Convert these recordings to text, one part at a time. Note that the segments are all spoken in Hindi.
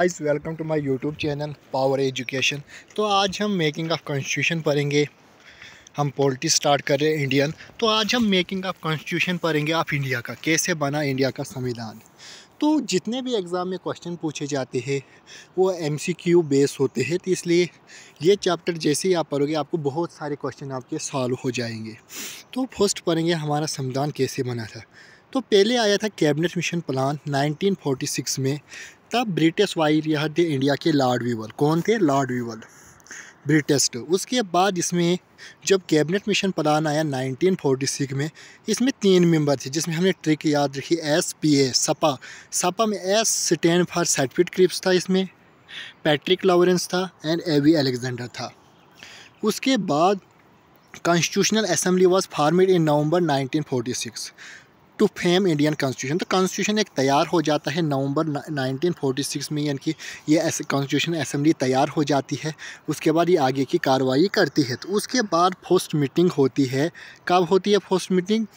Guys welcome to my YouTube channel power education. तो आज हम मेकिंग ऑफ कॉन्स्टिट्यूशन पढ़ेंगे। हम पॉलिटी स्टार्ट कर रहे हैं इंडियन। तो आज हम मेकिंग ऑफ कॉन्स्टिट्यूशन पढ़ेंगे ऑफ इंडिया का, कैसे बना इंडिया का संविधान। तो जितने भी एग्ज़ाम में क्वेश्चन पूछे जाते हैं वो एमसीक्यू बेस होते हैं, तो इसलिए ये चैप्टर जैसे ही आप पढ़ोगे आपको बहुत सारे क्वेश्चन आपके सॉल्व हो जाएंगे। तो फर्स्ट पढ़ेंगे हमारा संविधान कैसे बना था। तो पहले आया था कैबिनेट मिशन प्लान 1946 में। तब ब्रिटिश वायरस थे इंडिया के लॉर्ड वीवल। कौन थे? Lord weevil, British. उसके बाद इसमें जब कैबिनेट मिशन प्लान आया 1946 में, इसमें 3 मेंबर थे, जिसमें हमने ट्रिक याद रखी SPA, सपा। सपा में S stand for certificate Cripps था, इसमें पैट्रिक लॉरेंस था एंड एवी अलेक्जेंडर था। उसके बाद constitutional assembly was formed in November 1946 to frame Indian constitution. तो कॉन्स्टिट्यूशन एक तैयार हो जाता है नवंबर 1946 में, यानी कि ये कॉन्स्टिट्यूशन असेंबली तैयार हो जाती है। उसके बाद ये आगे की कार्रवाई करती है। तो उसके बाद फर्स्ट मीटिंग होती है। कब होती है फर्स्ट मीटिंग?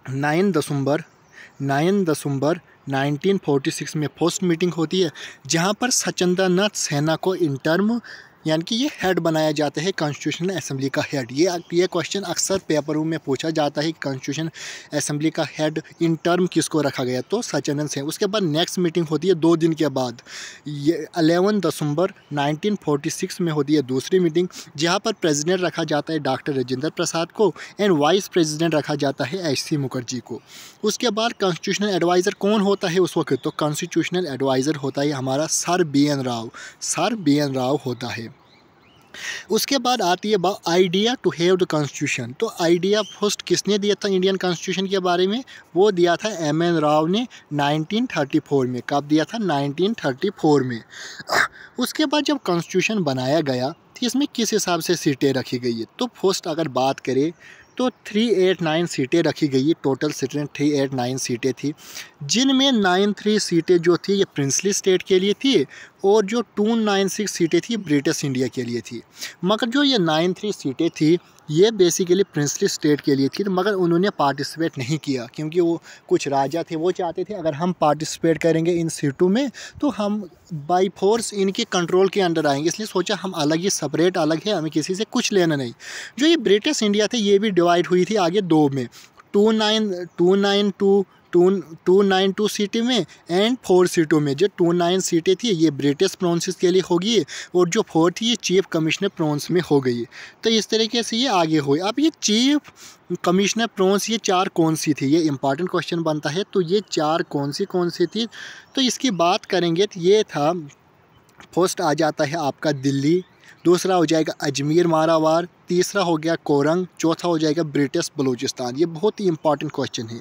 9 दिसंबर 1946 में फर्स्ट मीटिंग होती है, जहाँ पर सचिंद्र नाथ सिन्हा को इंटर्म यानी कि ये हेड बनाया जाता है, कॉन्स्टिट्यूशनल असेंबली का हेड। ये क्वेश्चन अक्सर पेपरों में पूछा जाता है कि कॉन्स्टिट्यूशन असेंबली का हेड इन टर्म किसको रखा गया, तो सचिंद्र सिन्हा। उसके बाद नेक्स्ट मीटिंग होती है 2 दिन के बाद, ये 11 दिसंबर 1946 में होती है दूसरी मीटिंग, जहाँ पर प्रेसिडेंट रखा जाता है डॉक्टर राजेंद्र प्रसाद को एंड वाइस प्रेसिडेंट रखा जाता है HC मुखर्जी को। उसके बाद कॉन्स्टिट्यूशनल एडवाइज़र कौन होता है उस वक्त? तो कॉन्स्टिट्यूशनल एडवाइज़र होता है हमारा सर BN राव होता है। उसके बाद आती है idea to have the constitution. तो आइडिया फर्स्ट किसने दिया था इंडियन कॉन्स्टिट्यूशन के बारे में? वो दिया था MN राव ने 1934 में। कब दिया था? 1934 में। उसके बाद जब कॉन्स्टिट्यूशन बनाया गया तो इसमें किस हिसाब से सीटें रखी गई है? तो फर्स्ट अगर बात करें तो 389 सीटें रखी गई। टोटल सीटें 389 सीटें थी, जिनमें 93 सीटें जो थी ये प्रिंसली स्टेट के लिए थी और जो 296 सीटें थी ब्रिटिश इंडिया के लिए थी। मगर जो ये 93 सीटें थी ये बेसिकली प्रिंसली स्टेट के लिए थी, मगर उन्होंने पार्टिसिपेट नहीं किया, क्योंकि वो कुछ राजा थे, वो चाहते थे अगर हम पार्टिसिपेट करेंगे इन सीटों में तो हम बाई फोर्स इनके कंट्रोल के अंडर आएंगे। इसलिए सोचा हम अलग ही सेपरेट अलग है, हमें किसी से कुछ लेना नहीं। जो ये ब्रिटिश इंडिया थे ये भी डिवाइड हुई थी आगे 2 में, 292 सीटें में एंड 4 सीटों में। जो 29 सीटें थी ये ब्रिटिश प्रोविंसेस के लिए होगी और जो 4 थी ये चीफ कमिश्नर प्रोविंस में हो गई। तो इस तरीके से ये आगे हुई। अब ये चीफ कमिश्नर प्रोविंस ये 4 कौन सी थी, ये इंपॉर्टेंट क्वेश्चन बनता है। तो ये 4 कौन सी थी, तो इसकी बात करेंगे तो ये था, फर्स्ट आ जाता है आपका दिल्ली, दूसरा हो जाएगा अजमेर मारावार, तीसरा हो गया कोरंग, चौथा हो जाएगा ब्रिटिश बलूचिस्तान। ये बहुत ही इंपॉर्टेंट क्वेश्चन है।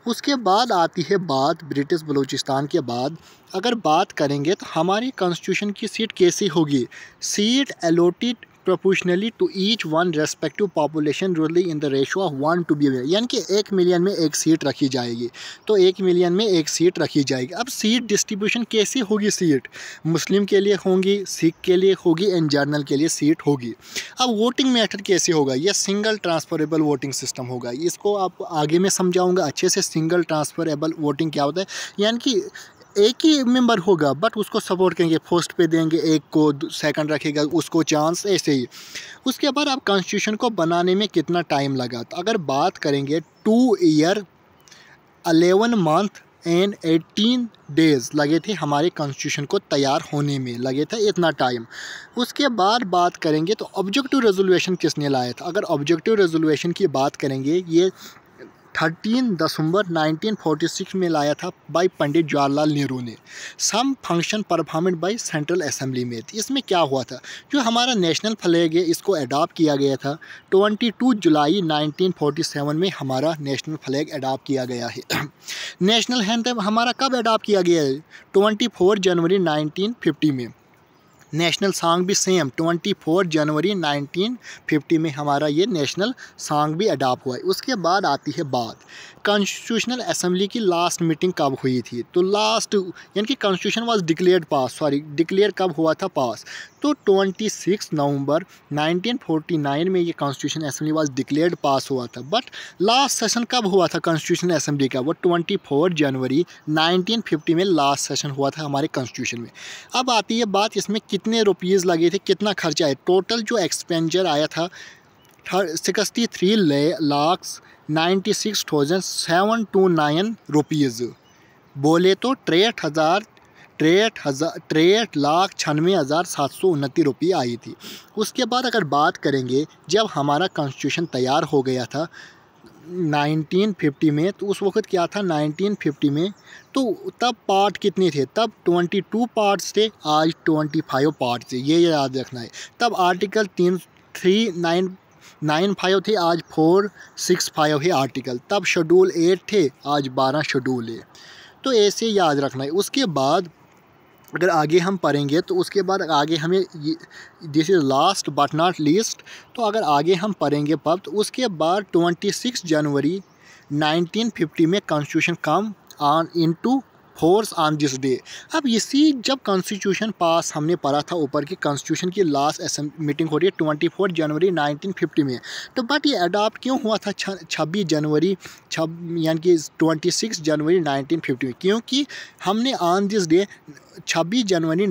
उसके बाद आती है बात ब्रिटिश बलूचिस्तान के बाद अगर बात करेंगे तो हमारी कॉन्स्टिट्यूशन की सीट कैसी होगी? Seat allotted proportionally to each one respective population rurally in the ratio of 1 to b, यानी कि 1 मिलियन में 1 सीट रखी जाएगी। तो 1 मिलियन में 1 सीट रखी जाएगी। अब सीट डिस्ट्रीब्यूशन कैसी होगी? सीट मुस्लिम के लिए होंगी, सिख के लिए होगी एंड जर्नल के लिए सीट होगी। अब वोटिंग मेथड कैसे होगा? ये सिंगल ट्रांसफरेबल वोटिंग सिस्टम होगा। इसको आप आगे में समझाऊंगा अच्छे से। सिंगल ट्रांसफरेबल वोटिंग क्या होता है, यानी कि एक ही मेंबर होगा बट उसको सपोर्ट करेंगे, फर्स्ट पे देंगे एक को, सेकंड रखेगा उसको चांस, ऐसे ही। उसके बाद अब कॉन्स्टिट्यूशन को बनाने में कितना टाइम लगा? तो अगर बात करेंगे 2 ईयर 11 मंथ एंड 18 डेज़ लगे थे हमारे कॉन्स्टिट्यूशन को तैयार होने में, लगे थे इतना टाइम। उसके बाद बात करेंगे तो ऑब्जेक्टिव रेजोल्यूशन किसने लाया था? अगर ऑब्जेक्टिव रेजोल्यूशन की बात करेंगे ये 13 दिसंबर 1946 में लाया था बाय पंडित जवाहरलाल नेहरू ने। सम फंक्शन परफॉर्मेड बाय सेंट्रल असेंबली में। इसमें क्या हुआ था, जो हमारा नेशनल फ्लैग है इसको अडॉप्ट किया गया था 22 जुलाई 1947 में। हमारा नेशनल फ्लैग अडॉप्ट किया गया है। नेशनल एंथम हमारा कब अडॉप्ट किया गया है? 24 जनवरी 1950 में। नेशनल सॉन्ग भी सेम 24 जनवरी 1950 में हमारा ये नेशनल सॉन्ग भी अडॉप्ट हुआ है। उसके बाद आती है बात कॉन्स्टिट्यूशनल असेंबली की लास्ट मीटिंग कब हुई थी। तो लास्ट यानी कि कॉन्स्टिट्यूशन वाज डिक्लेयर कब हुआ था पास। तो 26 नवंबर 1949 में ये कॉन्स्टिट्यूशन असेंबली वाज डिक्लेयर्ड पास हुआ था। बट लास्ट सेशन कब हुआ था कॉन्स्टिट्यूशन असेंबली का, वो 24 जनवरी 1950 में लास्ट सेशन हुआ था हमारे कॉन्स्टिट्यूशन में। अब आती है बात इसमें कितने रुपीज़ लगे थे, कितना खर्चा है। टोटल जो एक्सपेंडिचर आया था 63,96,729 रुपीज़, बोले तो 63,96,729 रुपये आई थी। उसके बाद अगर बात करेंगे जब हमारा कॉन्स्टिट्यूशन तैयार हो गया था 1950 में, तो उस वक्त क्या था 1950 में, तो तब पार्ट कितने थे, तब 22 पार्ट्स थे, आज 25 पार्ट्स थे, ये याद रखना है। तब आर्टिकल 3995 थे, आज 465 है आर्टिकल। तब शेड्यूल 8 थे, आज 12 शेड्यूल है। तो ऐसे याद रखना है। उसके बाद अगर आगे हम पढ़ेंगे तो उसके बाद आगे हमें this is last but not least, तो अगर आगे हम पढ़ेंगे पब, तो उसके बाद 26 जनवरी 1950 में constitution come on into force on this day. अब इसी जब कॉन्स्टिट्यूशन पास हमने पढ़ा था ऊपर की कॉन्स्टिट्यूशन की लास्ट मीटिंग हो रही है 24 जनवरी 1950 में, तो बट ये अडॉप्ट क्यों हुआ था 26 जनवरी यानी कि 26 जनवरी 1950 में, क्योंकि हमने ऑन दिस डे 26 जनवरी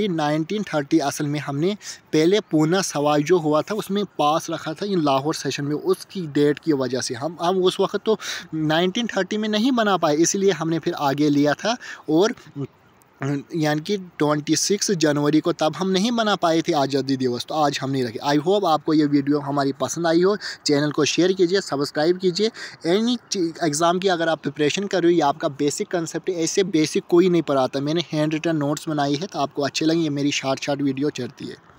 1930 असल में हमने पहले पूना सवाई जो हुआ था उसमें पास रखा था इन लाहौर सेशन में, उसकी डेट की वजह से हम उस वक्त तो 1930 में नहीं बना पाए, इसलिए हमने फिर आगे लिया था और यानी कि 26 जनवरी को तब हम नहीं बना पाए थे आज़ादी दिवस, तो आज हमने रखे। आई होप आपको ये वीडियो हमारी पसंद आई हो। चैनल को शेयर कीजिए, सब्सक्राइब कीजिए। एनी एग्ज़ाम की अगर आप प्रिपरेशन कर रहे हो या आपका बेसिक कंसेप्ट है, ऐसे बेसिक कोई नहीं पढ़ाता। मैंने हैंड रिटन नोट्स बनाई है, तो आपको अच्छे लगे, ये मेरी शॉर्ट वीडियो चलती है।